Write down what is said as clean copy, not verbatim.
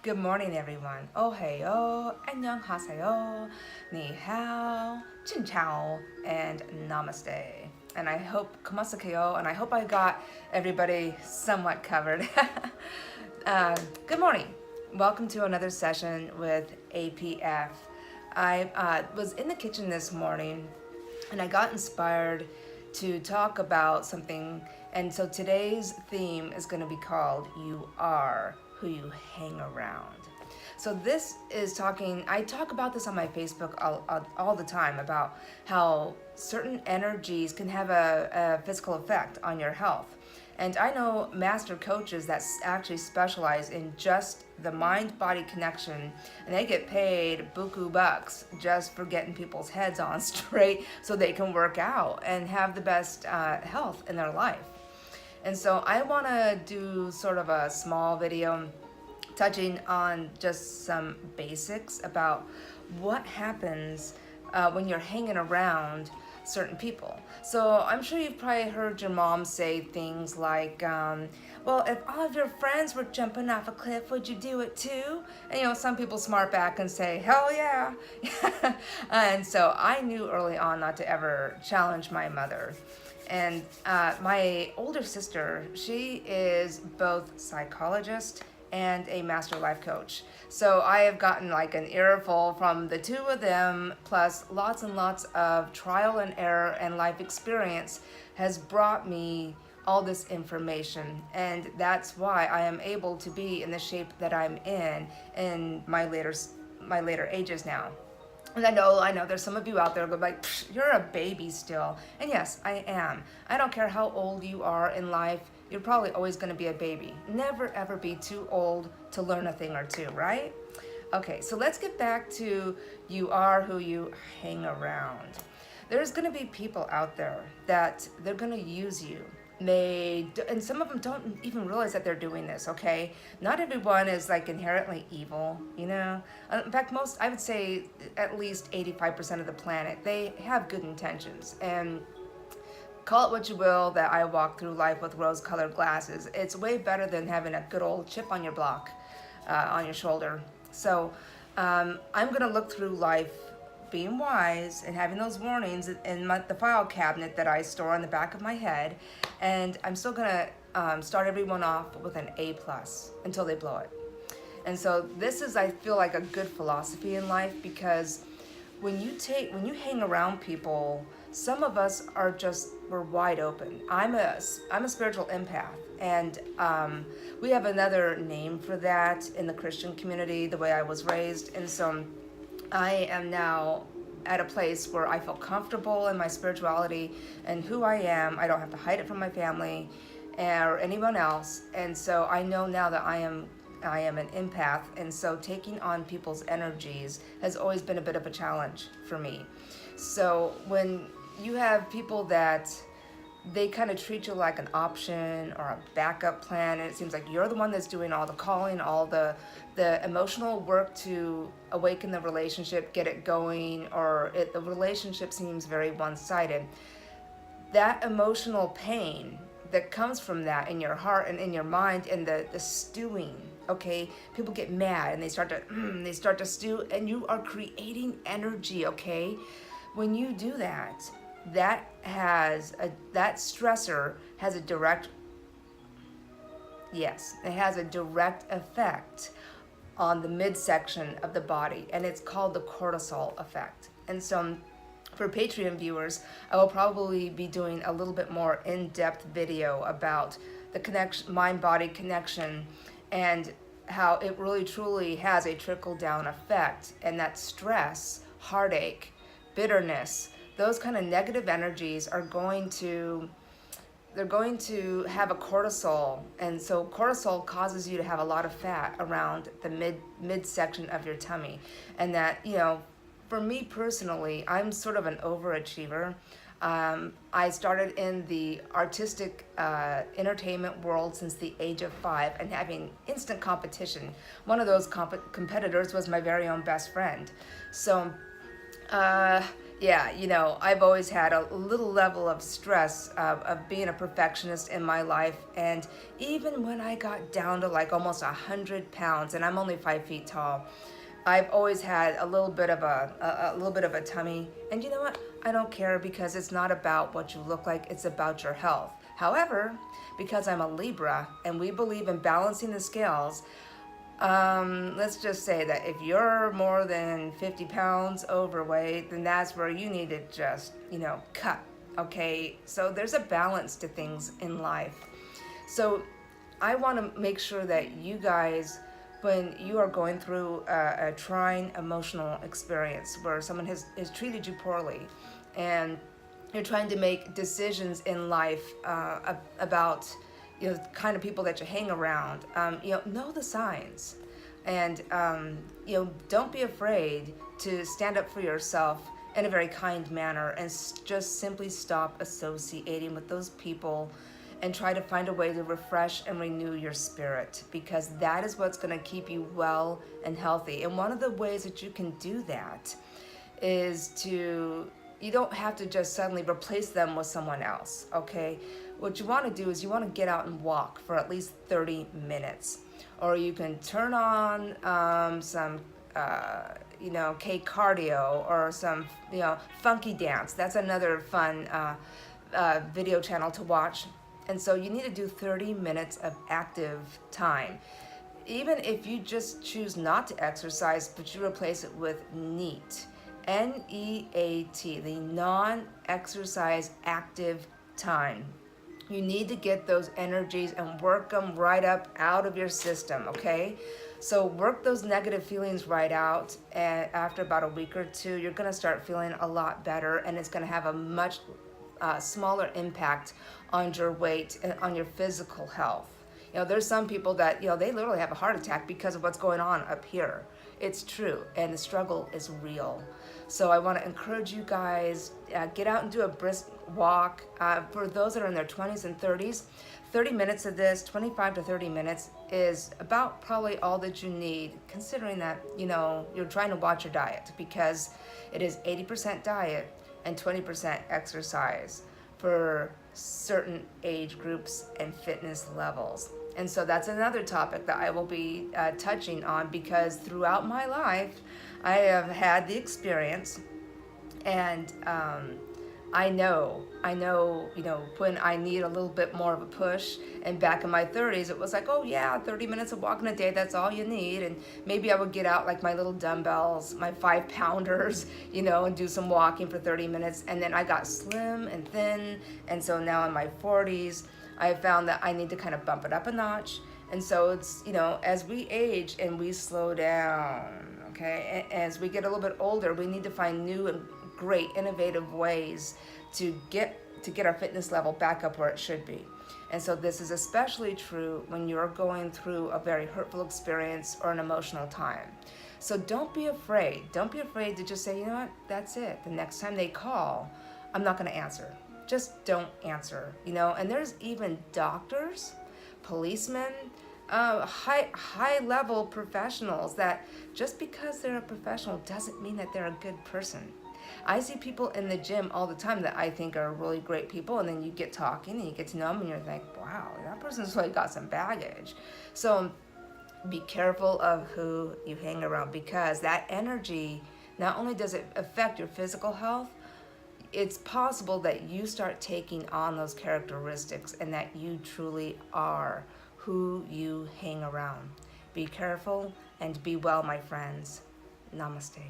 Good morning, everyone. Oheyo, annyeonghaseyo, ni hao, chin chao, and namaste. And I hope kumasakeo, and I hope I got everybody somewhat covered. uh, Good morning. Welcome to another session with APF. I was in the kitchen this morning, and I got inspired to talk about something. And so today's theme is going to be called You Are Who You Hang Around. So this is talking, I talk about this on my Facebook all the time about how certain energies can have a physical effect on your health. And I know master coaches that actually specialize in just the mind-body connection, and they get paid buku bucks just for getting people's heads on straight so they can work out and have the best health in their life. And so I want to do sort of a small video touching on just some basics about what happens when you're hanging around certain people. So I'm sure you've probably heard your mom say things like, well, if all of your friends were jumping off a cliff, would you do it too? And some people smart back and say, hell yeah. And so I knew early on not to ever challenge my mother. And my older sister, she is both psychologist and a master life coach. So I have gotten like an earful from the two of them, plus lots and lots of trial and error and life experience has brought me all this information. And that's why I am able to be in the shape that I'm in my later ages now. And I know there's some of you out there who go like, you're a baby still. And yes, I am. I don't care how old you are in life, you're probably always going to be a baby. Never ever be too old to learn a thing or two, right? Okay, so let's get back to you are who you hang around. There's going to be people out there that they're going to use you. And some of them don't even realize that they're doing this, okay? Not everyone is like inherently evil, you know? In fact, I would say at least 85% of the planet, they have good intentions. And call it what you will, that I walk through life with rose-colored glasses. It's way better than having a good old chip on your block, on your shoulder. So I'm gonna look through life being wise and having those warnings in the file cabinet that I store on the back of my head, and I'm still gonna start everyone off with an A+ until they blow it. And so this is, I feel like, a good philosophy in life, because when you hang around people, some of us we're wide open. I'm a spiritual empath, and we have another name for that in the Christian community, the way I was raised. And so I am now at a place where I feel comfortable in my spirituality and who I am. I don't have to hide it from my family or anyone else. And so I know now that I am an empath, and so taking on people's energies has always been a bit of a challenge for me. So when you have people that they kind of treat you like an option or a backup plan, and it seems like you're the one that's doing all the calling, all the emotional work to awaken the relationship, get it going, or the relationship seems very one-sided. That emotional pain that comes from that in your heart and in your mind, and the stewing, okay? People get mad and they start to stew, and you are creating energy, okay? When you do that, that stressor has a direct effect on the midsection of the body, and it's called the cortisol effect. And so for Patreon viewers, I will probably be doing a little bit more in-depth video about the mind-body connection, and how it really truly has a trickle-down effect, and that stress, heartache, bitterness, those kind of negative energies are going to have a cortisol. And so cortisol causes you to have a lot of fat around the midsection of your tummy. And that, for me personally, I'm sort of an overachiever. I started in the artistic entertainment world since the age of 5, and having instant competition. One of those competitors was my very own best friend. So Uh, yeah, I've always had a little level of stress of being a perfectionist in my life, and even when I got down to like almost 100 pounds, and I'm only 5 feet tall, I've always had a little bit of a little bit of a tummy. And you know what? I don't care because it's not about what you look like; it's about your health. However, because I'm a Libra and we believe in balancing the scales, let's just say that if you're more than 50 pounds overweight, then that's where you need to just, cut. Okay. So there's a balance to things in life. So I want to make sure that you guys, when you are going through a trying emotional experience where someone has treated you poorly and you're trying to make decisions in life about the kind of people that you hang around, know the signs, and don't be afraid to stand up for yourself in a very kind manner, and just simply stop associating with those people and try to find a way to refresh and renew your spirit, because that is what's going to keep you well and healthy. And one of the ways that you can do that is you don't have to just suddenly replace them with someone else, okay? What you want to do is you want to get out and walk for at least 30 minutes. Or you can turn on some, K cardio, or some, funky dance. That's another fun video channel to watch. And so you need to do 30 minutes of active time. Even if you just choose not to exercise, but you replace it with NEAT. NEAT, the non-exercise active time. You need to get those energies and work them right up out of your system, okay? So work those negative feelings right out, and after about a week or two, you're gonna start feeling a lot better, and it's gonna have a much smaller impact on your weight and on your physical health. There's some people that, they literally have a heart attack because of what's going on up here. It's true, and the struggle is real. So I want to encourage you guys, get out and do a brisk walk. For those that are in their 20s and 30s, 30 minutes of this, 25 to 30 minutes, is about probably all that you need, considering that, you're trying to watch your diet, because it is 80% diet and 20% exercise for certain age groups and fitness levels. And so that's another topic that I will be touching on, because throughout my life, I have had the experience, and I know, when I need a little bit more of a push. And back in my 30s, it was like, oh yeah, 30 minutes of walking a day, that's all you need. And maybe I would get out like my little dumbbells, my 5-pounders, and do some walking for 30 minutes. And then I got slim and thin. And so now in my 40s, I found that I need to kind of bump it up a notch. And so it's, as we age and we slow down, okay, as we get a little bit older, we need to find new and great innovative ways to get our fitness level back up where it should be. And so this is especially true when you're going through a very hurtful experience or an emotional time. So don't be afraid. Don't be afraid to just say, you know what, that's it. The next time they call, I'm not going to answer. Just don't answer, And there's even doctors, policemen, high level professionals that just because they're a professional doesn't mean that they're a good person. I see people in the gym all the time that I think are really great people, and then you get talking and you get to know them and you're like, wow, that person's really got some baggage. So be careful of who you hang around, because that energy, not only does it affect your physical health, it's possible that you start taking on those characteristics and that you truly are who you hang around. Be careful and be well, my friends. Namaste.